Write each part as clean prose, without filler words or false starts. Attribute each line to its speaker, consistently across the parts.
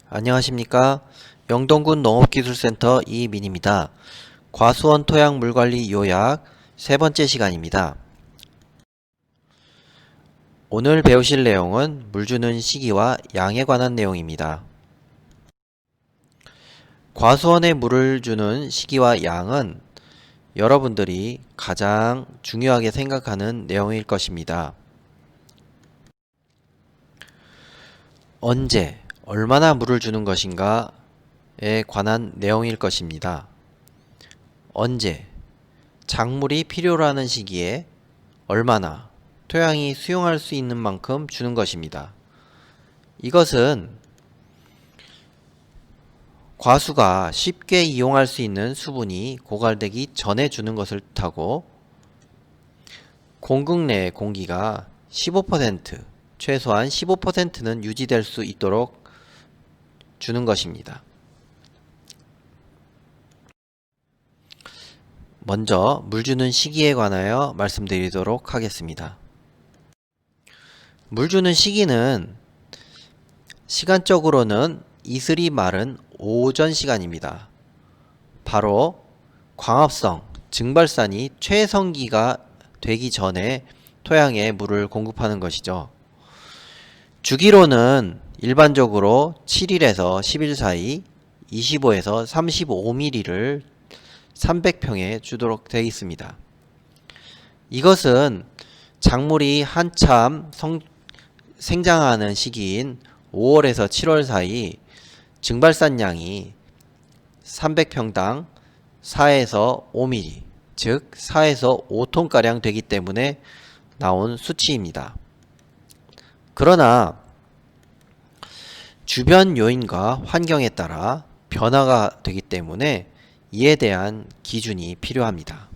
Speaker 1: 안녕하십니까. 영동군 농업기술센터 이민입니다. 과수원 토양 물관리 요약 세 번째 시간입니다. 오늘 배우실 내용은 물 주는 시기와 양에 관한 내용입니다. 과수원에 물을 주는 시기와 양은 여러분들이 가장 중요하게 생각하는 내용일 것입니다. 언제, 얼마나 물을 주는 것인가에 관한 내용일 것입니다. 언제, 작물이 필요로 하는 시기에 얼마나 토양이 수용할 수 있는 만큼 주는 것입니다. 이것은 과수가 쉽게 이용할 수 있는 수분이 고갈되기 전에 주는 것을 뜻하고, 공극 내 공기가 15%, 최소한 15%는 유지될 수 있도록 주는 것입니다. 먼저 물 주는 시기에 관하여 말씀드리도록 하겠습니다. 물 주는 시기는 시간적으로는 이슬이 마른 오전 시간입니다. 바로 광합성, 증발산이 최성기가 되기 전에 토양에 물을 공급하는 것이죠. 주기로는 일반적으로 7일에서 10일 사이 25에서 35mm를 300평에 주도록 되어 있습니다. 이것은 작물이 한참 생장하는 시기인 5월에서 7월 사이 증발산량이 300평당 4에서 5mm, 즉 4에서 5톤가량 되기 때문에 나온 수치입니다. 그러나 주변 요인과 환경에 따라 변화가 되기 때문에 이에 대한 기준이 필요합니다.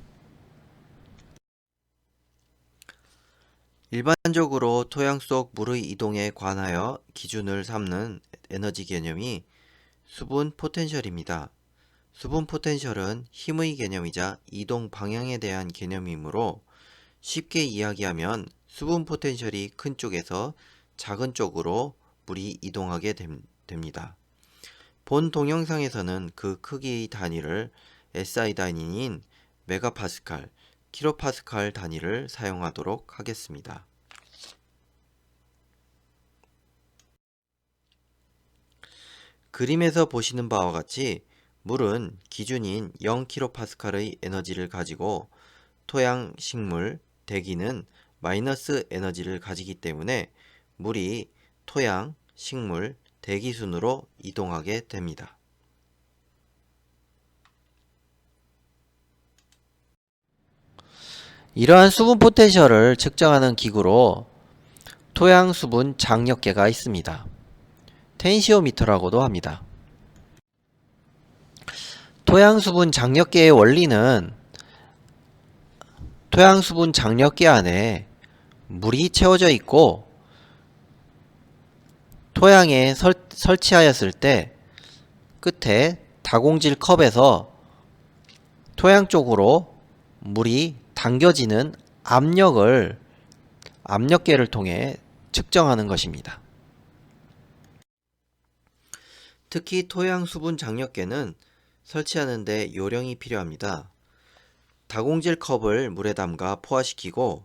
Speaker 1: 일반적으로 토양 속 물의 이동에 관하여 기준을 삼는 에너지 개념이 수분 포텐셜입니다. 수분 포텐셜은 힘의 개념이자 이동 방향에 대한 개념이므로 쉽게 이야기하면 수분 포텐셜이 큰 쪽에서 작은 쪽으로 물이 이동하게 됩니다. 본 동영상에서는 그 크기의 단위를 SI 단위인 메가파스칼, 킬로파스칼 단위를 사용하도록 하겠습니다. 그림에서 보시는 바와 같이 물은 기준인 0kPa의 에너지를 가지고 토양, 식물, 대기는 마이너스 에너지를 가지기 때문에 물이 토양, 식물, 대기 순으로 이동하게 됩니다. 이러한 수분 포텐셜을 측정하는 기구로 토양 수분 장력계가 있습니다. 텐시오미터라고도 합니다. 토양 수분 장력계의 원리는 토양 수분 장력계 안에 물이 채워져 있고 토양에 설치하였을 때 끝에 다공질 컵에서 토양 쪽으로 물이 당겨지는 압력계를 통해 측정하는 것입니다. 특히 토양 수분 장력계는 설치하는 데 요령이 필요합니다. 다공질 컵을 물에 담가 포화시키고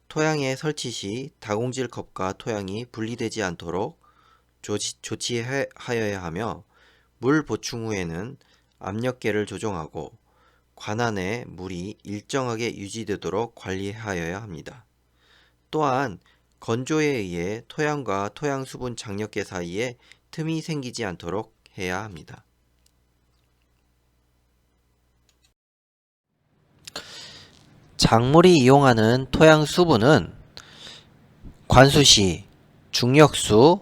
Speaker 1: 토양에 설치 시 다공질 컵과 토양이 분리되지 않도록 조치하여야 하며, 물 보충 후에는 압력계를 조정하고 관안에 물이 일정하게 유지되도록 관리하여야 합니다. 또한 건조에 의해 토양과 토양 수분 장력계 사이에 틈이 생기지 않도록 해야 합니다. 작물이 이용하는 토양 수분은 관수시, 중력수,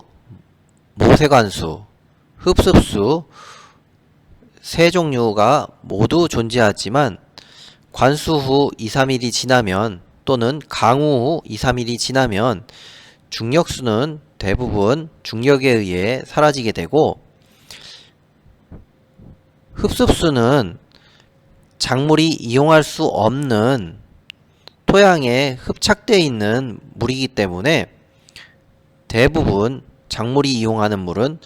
Speaker 1: 모세관수, 흡습수 세 종류가 모두 존재하지만 관수 후 2-3일이 지나면 또는 강우 후 2-3일이 지나면 중력수는 대부분 중력에 의해 사라지게 되고, 흡습수는 작물이 이용할 수 없는 토양에 흡착되어 있는 물이기 때문에 대부분 작물이 이용하는 물은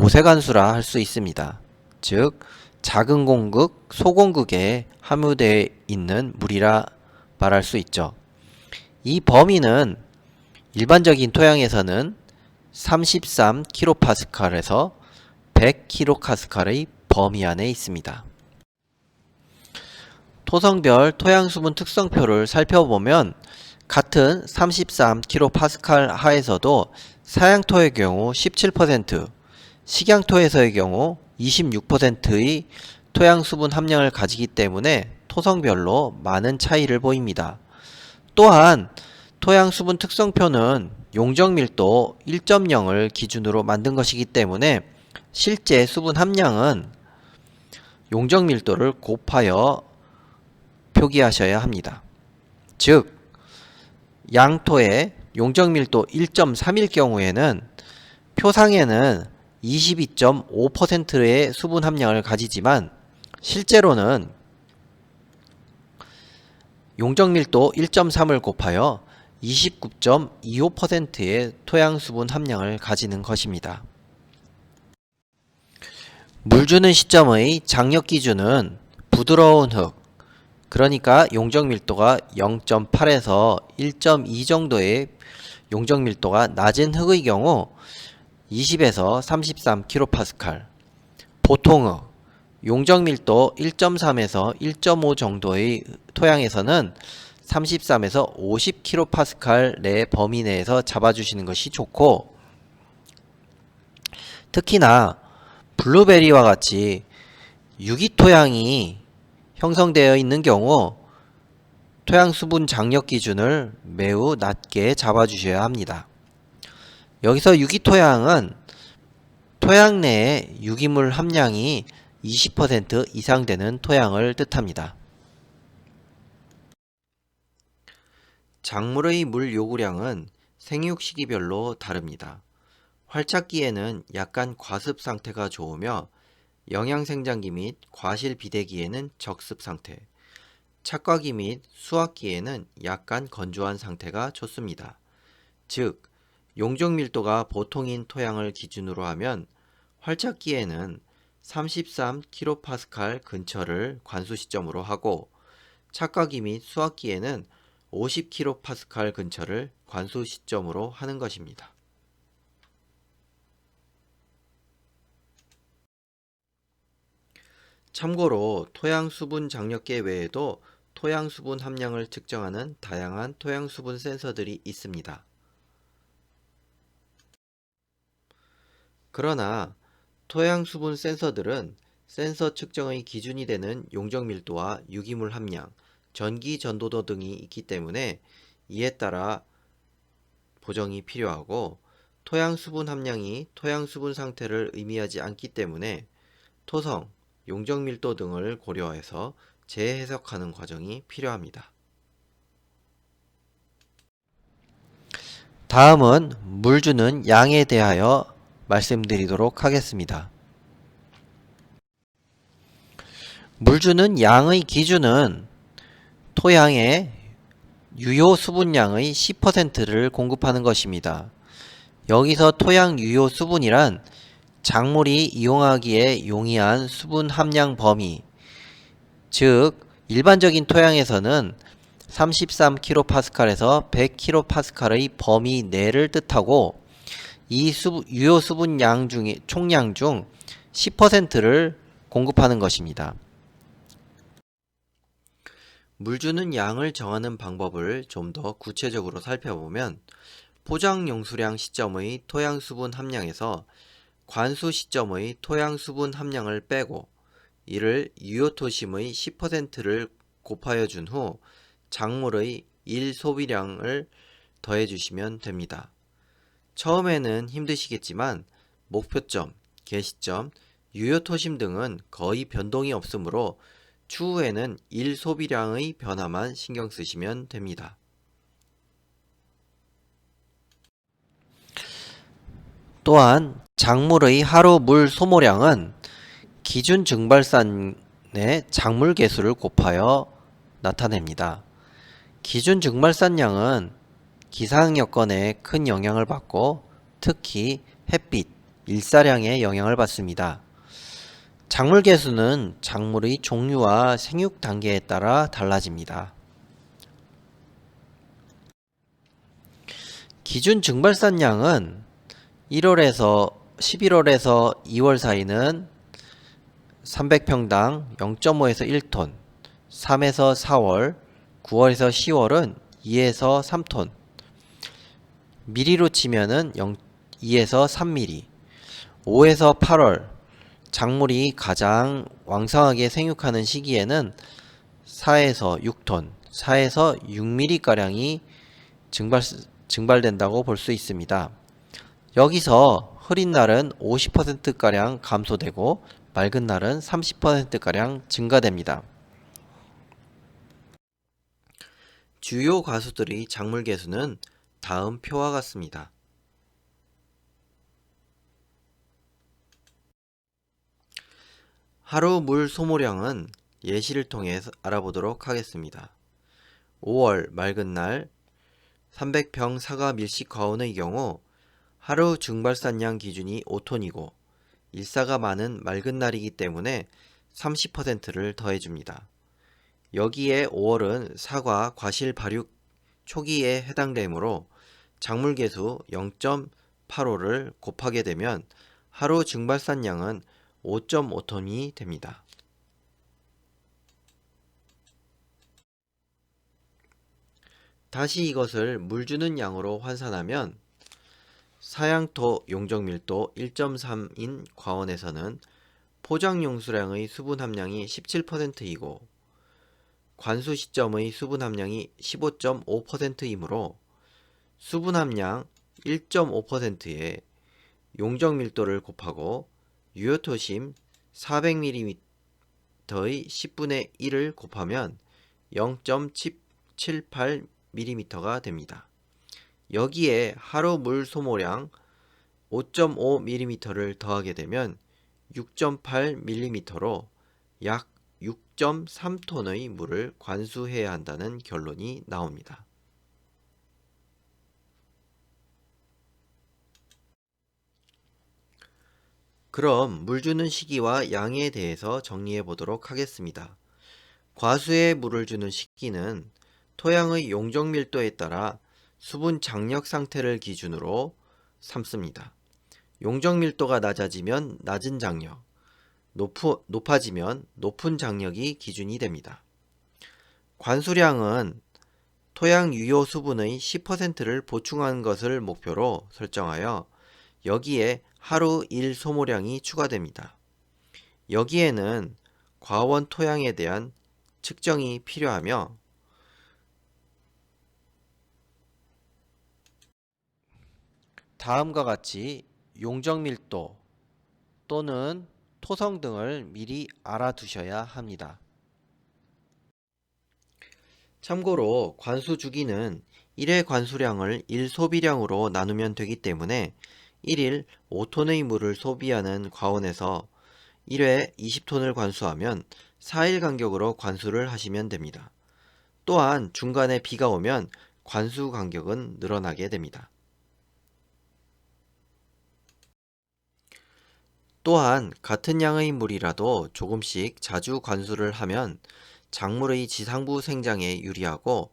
Speaker 1: 모세관수라 할 수 있습니다. 즉 작은 공극, 소공극에 함유되어 있는 물이라 말할 수 있죠. 이 범위는 일반적인 토양에서는 33kPa에서 100kPa의 범위 안에 있습니다. 토성별 토양수분 특성표를 살펴보면 같은 33kPa 하에서도 사양토의 경우 17%, 식양토에서의 경우 26%의 토양수분 함량을 가지기 때문에 토성별로 많은 차이를 보입니다. 또한 토양수분 특성표는 용적밀도 1.0을 기준으로 만든 것이기 때문에 실제 수분 함량은 용적밀도를 곱하여 표기하셔야 합니다. 즉 양토의 용적밀도 1.3일 경우에는 표상에는 22.5%의 수분 함량을 가지지만 실제로는 용적밀도 1.3을 곱하여 29.25%의 토양수분 함량을 가지는 것입니다. 물 주는 시점의 장력 기준은 부드러운 흙, 그러니까 용적밀도가 0.8에서 1.2 정도의 용적밀도가 낮은 흙의 경우 20에서 33kPa, 보통흙, 용적밀도 1.3에서 1.5 정도의 토양에서는 33에서 50kPa 내 범위 내에서 잡아주시는 것이 좋고, 특히나 블루베리와 같이 유기토양이 형성되어 있는 경우 토양 수분 장력 기준을 매우 낮게 잡아주셔야 합니다. 여기서 유기토양은 토양 내에 유기물 함량이 20% 이상 되는 토양을 뜻합니다. 작물의 물 요구량은 생육 시기별로 다릅니다. 활착기에는 약간 과습 상태가 좋으며 영양생장기 및 과실 비대기에는 적습 상태, 착과기 및 수확기에는 약간 건조한 상태가 좋습니다. 즉 용적밀도가 보통인 토양을 기준으로 하면 활착기에는 33kPa 근처를 관수 시점으로 하고 착과기 및 수확기에는 50kPa 근처를 관수 시점으로 하는 것입니다. 참고로 토양 수분 장력계 외에도 토양 수분 함량을 측정하는 다양한 토양 수분 센서들이 있습니다. 그러나 토양 수분 센서들은 센서 측정의 기준이 되는 용적밀도와 유기물 함량, 전기 전도도 등이 있기 때문에 이에 따라 보정이 필요하고, 토양 수분 함량이 토양 수분 상태를 의미하지 않기 때문에 토성, 용적밀도 등을 고려해서 재해석하는 과정이 필요합니다. 다음은 물 주는 양에 대하여 말씀드리도록 하겠습니다. 물 주는 양의 기준은 토양에 유효 수분량의 10%를 공급하는 것입니다. 여기서 토양 유효 수분이란 작물이 이용하기에 용이한 수분 함량 범위, 즉 일반적인 토양에서는 33kPa에서 100kPa의 범위 내를 뜻하고, 이 유효 수분량 중에 총량 중 10%를 공급하는 것입니다. 물 주는 양을 정하는 방법을 좀 더 구체적으로 살펴보면 포장 용수량 시점의 토양 수분 함량에서 관수 시점의 토양 수분 함량을 빼고 이를 유효토심의 10%를 곱하여 준 후 작물의 일 소비량을 더해 주시면 됩니다. 처음에는 힘드시겠지만 목표점, 개시점, 유효토심 등은 거의 변동이 없으므로 추후에는 일 소비량의 변화만 신경 쓰시면 됩니다. 또한 작물의 하루 물 소모량은 기준 증발산의 작물 개수를 곱하여 나타냅니다. 기준 증발산량은 기상 여건에 큰 영향을 받고 특히 햇빛, 일사량에 영향을 받습니다. 작물 개수는 작물의 종류와 생육 단계에 따라 달라집니다. 기준 증발산량은 11월에서 2월 사이는 300평당 0.5에서 1톤, 3에서 4월, 9월에서 10월은 2에서 3톤, 미리로 치면은 2에서 3mm, 5에서 8월, 작물이 가장 왕성하게 생육하는 시기에는 4에서 6톤, 4에서 6mm가량이 증발된다고 볼 수 있습니다. 여기서 흐린 날은 50%가량 감소되고 맑은 날은 30%가량 증가됩니다. 주요 과수들의 작물 개수는 다음 표와 같습니다. 하루 물 소모량은 예시를 통해 알아보도록 하겠습니다. 5월 맑은 날 300평 사과 밀식 과온의 경우 하루 증발산량 기준이 5톤이고 일사가 많은 맑은 날이기 때문에 30%를 더해줍니다. 여기에 5월은 사과 과실 발육 초기에 해당되므로 작물 개수 0.85를 곱하게 되면 하루 증발산량은 5.5톤이 됩니다. 다시 이것을 물 주는 양으로 환산하면 사양토 용적밀도 1.3인 과원에서는 포장용 수량의 수분 함량이 17%이고 관수 시점의 수분 함량이 15.5%이므로 수분 함량 1.5%에 용적 밀도를 곱하고 유효토심 400mm의 10분의 1을 곱하면 0.78mm가 됩니다. 여기에 하루 물 소모량 5.5mm를 더하게 되면 6.8mm로 약 6.3톤의 물을 관수해야 한다는 결론이 나옵니다. 그럼 물 주는 시기와 양에 대해서 정리해 보도록 하겠습니다. 과수에 물을 주는 시기는 토양의 용적 밀도에 따라 수분 장력 상태를 기준으로 삼습니다. 용적 밀도가 낮아지면 낮은 장력, 높아지면 높은 장력이 기준이 됩니다. 관수량은 토양 유효 수분의 10%를 보충하는 것을 목표로 설정하여 여기에 하루 일 소모량이 추가됩니다. 여기에는 과원 토양에 대한 측정이 필요하며 다음과 같이 용적 밀도 또는 토성 등을 미리 알아두셔야 합니다. 참고로 관수 주기는 1회 관수량을 1소비량으로 나누면 되기 때문에 1일 5톤의 물을 소비하는 과원에서 1회 20톤을 관수하면 4일 간격으로 관수를 하시면 됩니다. 또한 중간에 비가 오면 관수 간격은 늘어나게 됩니다. 또한 같은 양의 물이라도 조금씩 자주 관수를 하면 작물의 지상부 생장에 유리하고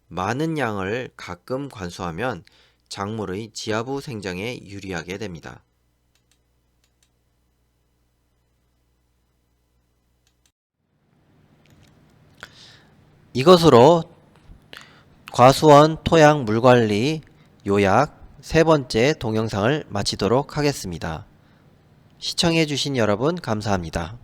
Speaker 1: 많은 양을 가끔 관수하면 작물의 지하부 생장에 유리하게 됩니다. 이것으로 과수원 토양 물관리 요약 세 번째 동영상을 마치도록 하겠습니다. 시청해주신 여러분 감사합니다.